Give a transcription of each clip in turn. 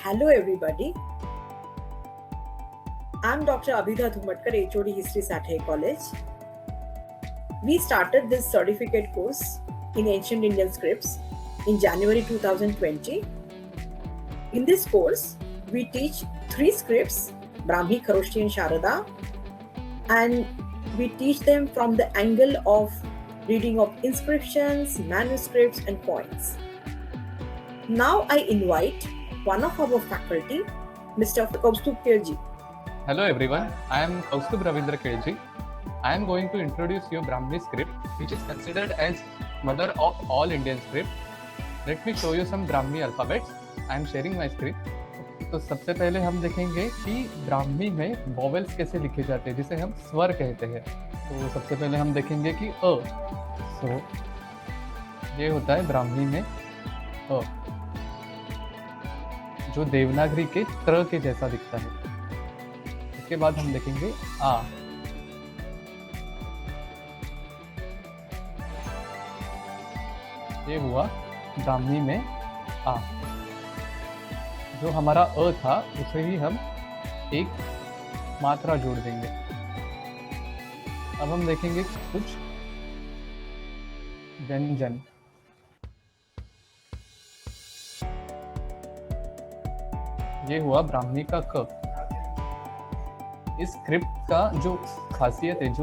Hello, everybody. I'm Dr. Abhida Dhumatkar, HOD History Sathe College. We started this certificate course in Ancient Indian Scripts in January 2020. In this course, we teach three scripts, Brahmi, Kharoshti and Sharada, and we teach them from the angle of reading of inscriptions, manuscripts and coins. Now I invite one of our faculty, Mr. Kaustubh Kelji. Hello everyone, I am Kaustubh Ravindra Kelji. I am going to introduce you Brahmi script, which is considered as mother of all Indian script. Let me show you some Brahmi alphabets. I am sharing my screen. तो सबसे पहले हम देखेंगे कि ब्राह्मी में vowels कैसे लिखे जाते हैं, जिसे हम स्वर कहते हैं. तो सबसे पहले हम देखेंगे कि अ. सो ये होता है ब्राह्मी में अ, जो देवनागरी के त्र के जैसा दिखता है. इसके बाद हम देखेंगे आ. ये हुआ ब्राह्मी में आ. जो हमारा अ था उसे ही हम एक मात्रा जोड़ देंगे. अब हम देखेंगे कुछ व्यंजन. ये हुआ ब्राह्मी का क. इस स्क्रिप्ट का जो खासियत है इस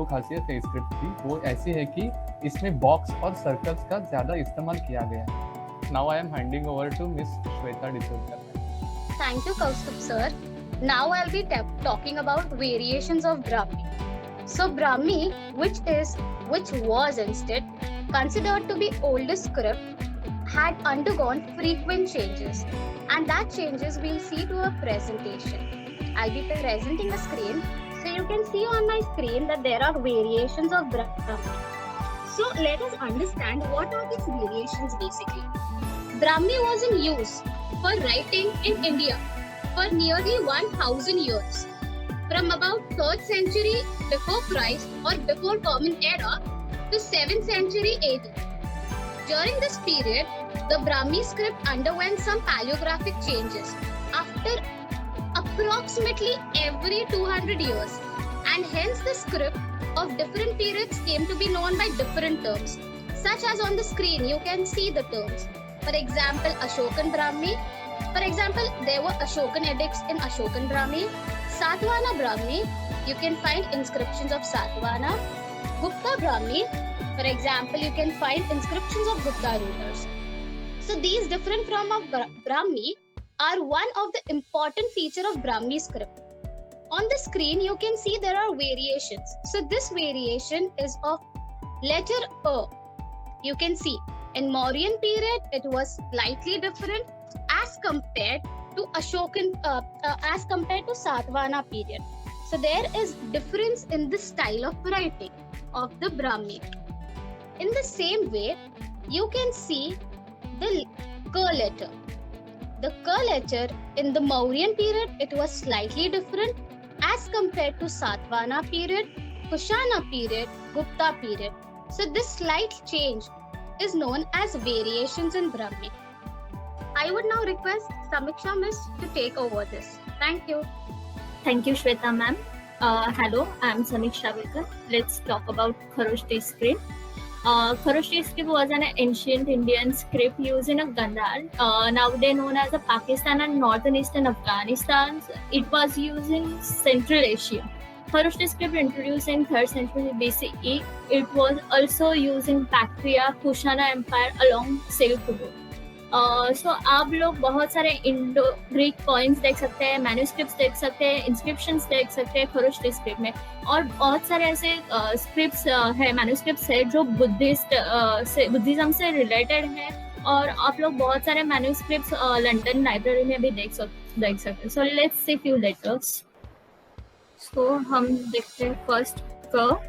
स्क्रिप्ट की, वो ऐसी है कि इसमें बॉक्स और सर्कल्स का ज्यादा इस्तेमाल किया गया है. Now I am handing over to miss Shweta D'Souza. Thank you, Kaustubh sir. Now I'll be talking about variations of Brahmi. So Brahmi, which was instead considered to be oldest script, had undergone frequent changes, and that changes we'll see to a presentation. I'll be presenting a screen, so you can see on my screen that there are variations of Brahmi. So let us understand what are these variations basically. Brahmi was in use for writing in India for nearly 1000 years, from about 3rd century before Christ or before Common Era to 7th century AD. During this period, the Brahmi script underwent some paleographic changes after approximately every 200 years, and hence the script of different periods came to be known by different terms, such as on the screen you can see the terms. For example, Ashokan Brahmi. For example, there were Ashokan edicts in Ashokan Brahmi. Satavahana Brahmi, you can find inscriptions of Satavahana. Gupta Brahmi, for example, you can find inscriptions of Gupta rulers. So these different forms of Brahmi are one of the important feature of Brahmi script. On the screen, you can see there are variations. So this variation is of letter A. You can see in Mauryan period, it was slightly different as compared to as compared to Satavahana period. So there is difference in the style of writing of the Brahmi. In the same way, you can see the K letter. The K letter in the Mauryan period, it was slightly different as compared to Satavahana period, Kushana period, Gupta period. So this slight change is known as variations in Brahmi. I would now request Samiksha Miss to take over this. Thank you. Thank you, Shweta ma'am. Hello, I'm Samiksha Vilkar. Let's talk about Kharoshti script. Kharoshti script was an ancient Indian script used in Gandhar, nowadays known as Pakistan and northern eastern Afghanistan. It was used in Central Asia. Kharoshti script introduced in 3rd century BCE. It was also used in Bactria, Kushana Empire along Silk Road. सो आप लोग बहुत सारे Indo Greek coins देख सकते हैं, manuscripts देख सकते हैं, इंस्क्रिप्शंस देख सकते हैं खरोष्टी स्क्रिप्ट में, और बहुत सारे ऐसे स्क्रिप्ट्स है, मैन्यूस्क्रिप्ट्स है जो बुद्धिज्म से रिलेटेड है, और आप लोग बहुत सारे मैन्यूस्क्रिप्ट्स लंदन लाइब्रेरी में भी देख सकते हैं. So let's see few letters. So हम देखते हैं फर्स्ट क.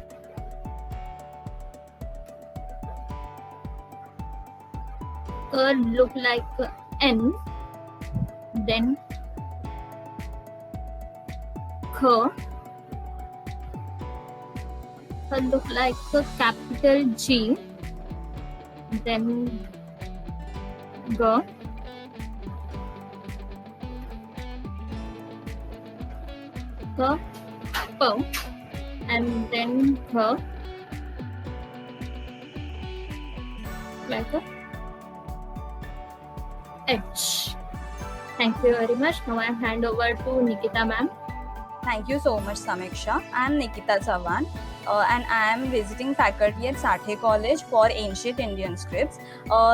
Look like N, then K, look like a capital G, then G, like a P, and then H, like a H. Thank you very much. Now I hand over to Nikita ma'am. Thank you so much, Samiksha. I am Nikita Chavan, and I am visiting faculty at Sathe College for Ancient Indian Scripts.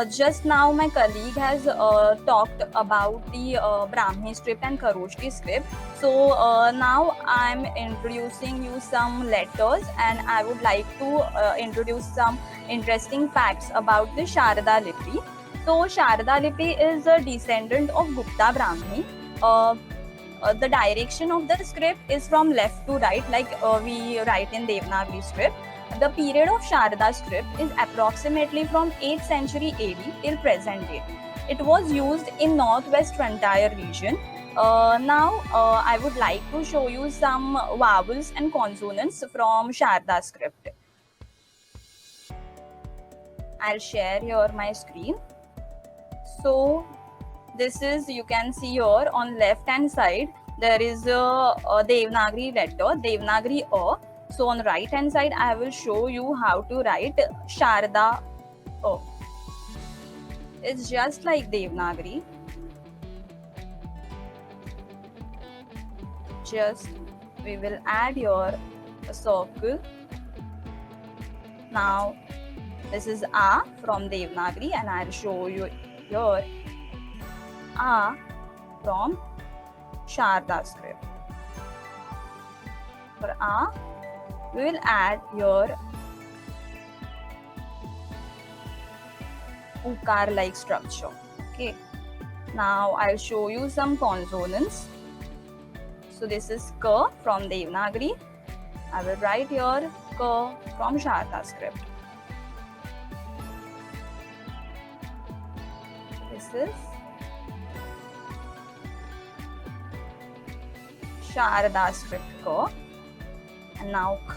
Just now, my colleague has talked about the Brahmi script and Kharoshti script. So now I am introducing you some letters, and I would like to introduce some interesting facts about the Sharda Lipi. So Sharda Lipi is a descendant of Gupta Brahmi. The direction of the script is from left to right, like we write in Devanagari script. The period of Sharda script is approximately from 8th century AD till present day. It was used in northwest frontier region. Now I would like to show you some vowels and consonants from Sharda script. I'll share here my screen. So this is, you can see here on left hand side there is a Devanagari letter, Devanagari A. So on right hand side I will show you how to write Sharda A. It's just like Devanagari. Just we will add here a circle. Now this is A from Devanagari, and I'll show you here A from Sharda script. For A, we will add your Ukar like structure. Okay. Now I'll show you some consonants. So this is K from Devanagari. I will write here K from Sharda script. This is Sharda script K, and now K.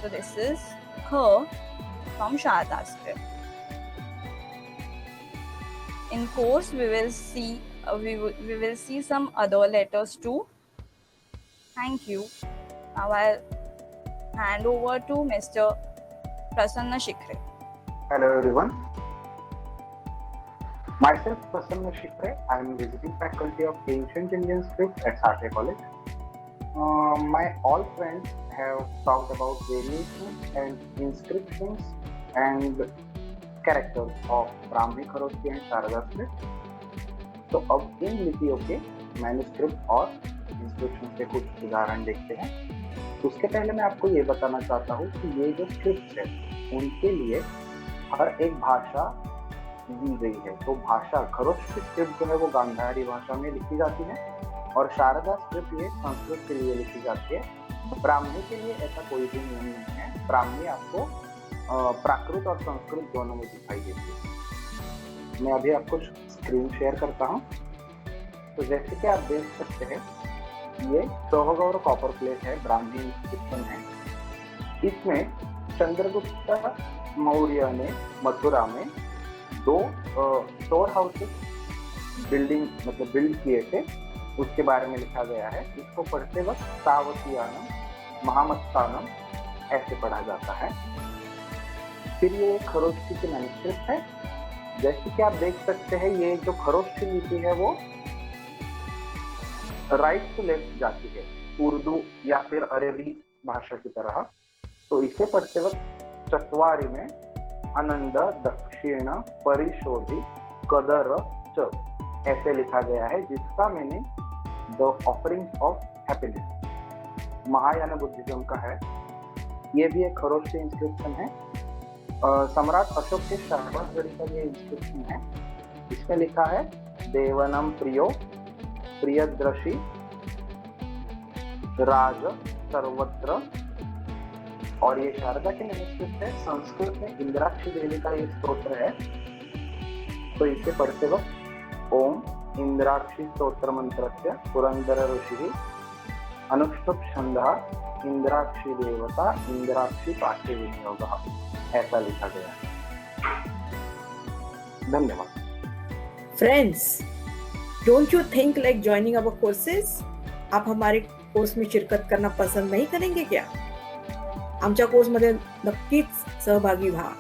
So this is K from Sharda script. In course, we will see some other letters too. Thank you. Now I'll hand over to Mr. Prasanna Shikre. Hello everyone. Myself Prasanna Shikre. I am visiting faculty of Ancient Indian Scripts at Sathe College. My all friends have talked about variations and inscriptions and characters of Brahmi, Kharoshti and Sharda script. तो अब इन लिपियों के manuscript और inscription के कुछ उदाहरण देखते हैं। उसके पहले मैं आपको ये बताना चाहता हूँ कि ये जो स्क्रिप्ट है उनके लिए हर एक भाषा दी गई है। तो भाषा खरोष्टी स्क्रिप्ट जो है वो गांधारी भाषा में लिखी जाती है और शारदा स्क्रिप्ट ये संस्कृत के लिए लिखी जाती है। ब्राह्मी के लिए ऐसा कोई भी नियम नहीं है। ब्राह्मी आपको प्राकृत और संस्कृत दोनों में दिखाई देती है। मैं अभी आपको स्क्रीन शेयर करता हूँ। तो जैसे कि आप देख सकते हैं ये सोहगौर कॉपर प्लेट है, ब्राह्मी इंस्क्रिप्शन है। इसमें चंद्रगुप्त मौर्य ने मथुरा में 2 स्टोर हाउसेस बिल्ड किए थे, उसके बारे में लिखा गया है। इसको पढ़ते वक्त सावतियानम, महामत्तानम ऐसे पढ़ा जाता है। फिर ये खरोष्टी की मैन्युस्क्रिप्ट है। जैसे कि आप देख सकते हैं ये जो खरोष्टी लिपि है वो राइट टू लेफ्ट जाती है, उर्दू या फिर अरबी भाषा की तरह। तो इसे पढ़ते वक्त चतवारी में आनंद दक्षिण परिशोधि कदर च ऐसे लिखा गया है, जिसका मैंने the offerings of happiness Mahayana Buddhism का है। ये भी एक खरोष्टी इंस्क्रिप्शन है। सम्राट अशोक के शाहबाजगढ़ी का ये इंस्क्रिप्शन है। इसमें लिखा है देवनम प्रियो प्रियदर्शी राज सर्वत्र। और ये शारदा के मैन्युस्क्रिप्ट है। संस्कृत में इंद्राक्षी देवी का ये स्तोत्र है। तो इसे पढ़ते वक्त ओम इंद्राक्षी स्तोत्र मंत्रस्य पुरंदर ऋषि अनुष्टुप छंदः इंद्राक्षी देवता इंद्राक्षी पाठ्य विनियोग ऐसा लिखा गया है। धन्यवाद. Friends, don't you think like joining our courses? आप हमारे कोर्स में शिरकत करना पसंद नाही करेंगे क्या? आमच्या कोर्समध्ये नक्कीच सहभागी व्हा.